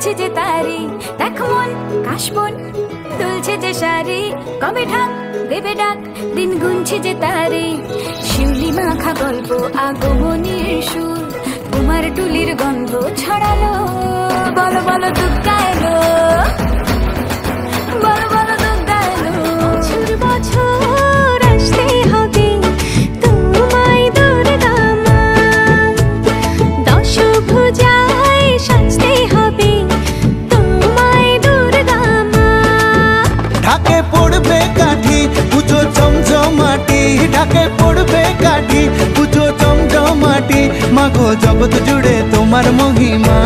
গুনছে যে তারি, দেখো মন কাশবন দুলছে যে শাড়ি, কবে ঢাক দেবে ডাক, দিন গুনছে যে তারি। শিউলি মাখা গল্প আগমনীর সুর, তোমার টুলির গন্ধ ছড়ালো, বলো বলো দুগ্গা এলো, বলো বলো দুগ্গা এলো। বছর বছর আসতে হবে তোমায় দুর্গা মা, দশভুজায় সাজতে হবে তোমায় দুর্গা মা। ঢাকে পড়বে কাঠি পুজো জমজমাটি, ঢাকে পড়বে কাঠি পুজো জমজমাটি, মাগো জগৎ জুড়ে তোমার মহিমা।